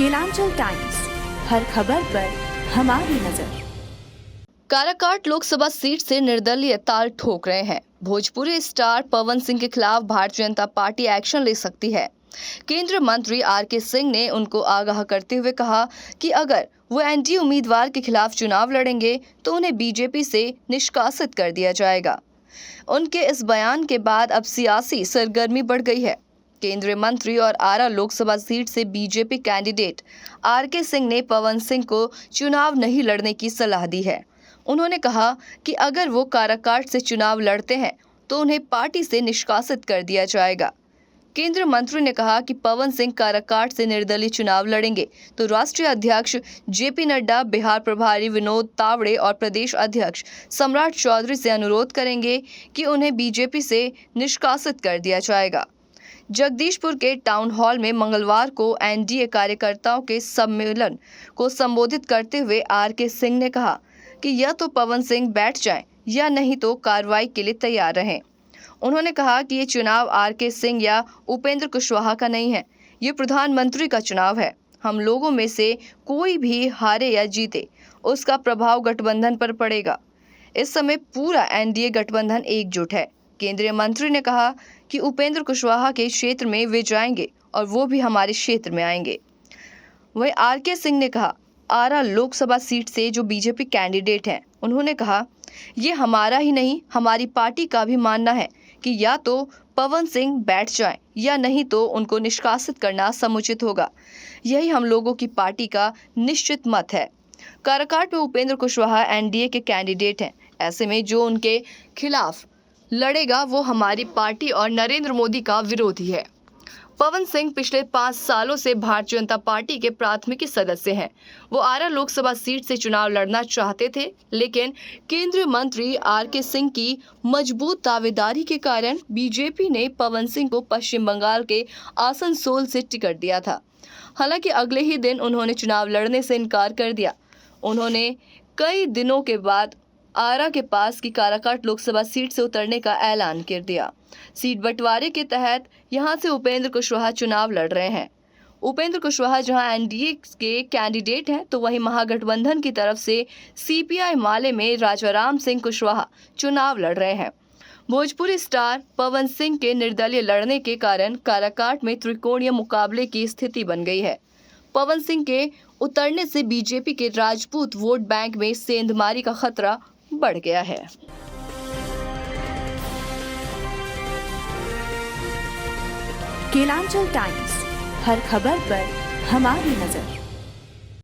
Kelanchal times, हर खबर पर हमारी नजर। काराकाट लोकसभा सीट से निर्दलीय ताल ठोक रहे हैं। भोजपुरी स्टार पवन सिंह के खिलाफ भारतीय जनता पार्टी एक्शन ले सकती है। केंद्रीय मंत्री आर.के. सिंह ने उनको आगाह करते हुए कहा कि अगर वो एनडीए उम्मीदवार के खिलाफ चुनाव लड़ेंगे तो उन्हें बीजेपी से निष्कासित कर दिया जाएगा। उनके इस बयान के बाद अब सियासी सरगर्मी बढ़ गई है। केंद्रीय मंत्री और आरा लोकसभा सीट से बीजेपी कैंडिडेट आर.के. सिंह ने पवन सिंह को चुनाव नहीं लड़ने की सलाह दी है। उन्होंने कहा कि अगर वो काराकाट से चुनाव लड़ते हैं तो उन्हें पार्टी से निष्कासित कर दिया जाएगा। केंद्रीय मंत्री ने कहा कि पवन सिंह काराकाट से निर्दलीय चुनाव लड़ेंगे तो राष्ट्रीय अध्यक्ष जेपी नड्डा, बिहार प्रभारी विनोद तावड़े और प्रदेश अध्यक्ष सम्राट चौधरी से अनुरोध करेंगे कि उन्हें बीजेपी से निष्कासित कर दिया जाएगा। जगदीशपुर के टाउन हॉल में मंगलवार को एनडीए कार्यकर्ताओं के सम्मेलन को संबोधित करते हुए आर.के. सिंह ने कहा कि या तो पवन सिंह बैठ जाएं या नहीं तो कार्रवाई के लिए तैयार रहें। उन्होंने कहा कि ये चुनाव आर.के. सिंह या उपेंद्र कुशवाहा का नहीं है, ये प्रधानमंत्री का चुनाव है। हम लोगों में से कोई भी हारे या जीते, उसका प्रभाव गठबंधन पर पड़ेगा। इस समय पूरा एनडीए गठबंधन एकजुट है। केंद्रीय मंत्री ने कहा कि उपेंद्र कुशवाहा के क्षेत्र में वे जाएंगे और वो भी हमारे क्षेत्र में आएंगे। वहीं आर.के. सिंह ने कहा, आरा लोकसभा सीट से जो बीजेपी कैंडिडेट हैं, उन्होंने कहा ये हमारा ही नहीं हमारी पार्टी का भी मानना है कि या तो पवन सिंह बैठ जाएं या नहीं तो उनको निष्कासित करना समुचित होगा। यही हम लोगों की पार्टी का निश्चित मत है। काराकाट में उपेंद्र कुशवाहा एनडीए के कैंडिडेट हैं। ऐसे में जो उनके खिलाफ लड़ेगा वो हमारी पार्टी और नरेंद्र मोदी का विरोधी है। पवन सिंह पिछले 5 सालों से भारतीय जनता पार्टी के प्राथमिकी सदस्य हैं। वो आरा लोकसभा सीट से चुनाव लड़ना चाहते थे, लेकिन केंद्रीय मंत्री आर.के. सिंह की मजबूत दावेदारी के कारण बीजेपी ने पवन सिंह को पश्चिम बंगाल के आसनसोल से टिकट दिया था। हालांकि अगले ही दिन उन्होंने चुनाव लड़ने से इनकार कर दिया। उन्होंने कई दिनों के बाद आरा के पास की काराकाट लोकसभा सीट से उतरने का ऐलान कर दिया। सीट बंटवारे के तहत यहां से उपेंद्र कुशवाहा चुनाव लड़ रहे हैं। उपेंद्र कुशवाहा जहां एनडीए के कैंडिडेट हैं तो वहीं महागठबंधन की तरफ से सीपीआई माले में राजाराम सिंह कुशवाहा चुनाव लड़ रहे हैं। भोजपुरी स्टार पवन सिंह के निर्दलीय लड़ने के कारण काराकाट में त्रिकोणीय मुकाबले की स्थिति बन गई है। पवन सिंह के उतरने से बीजेपी के राजपूत वोट बैंक में सेंधमारी का खतरा बढ़ गया है। केलांचल टाइम्स, हर खबर पर हमारी नजर।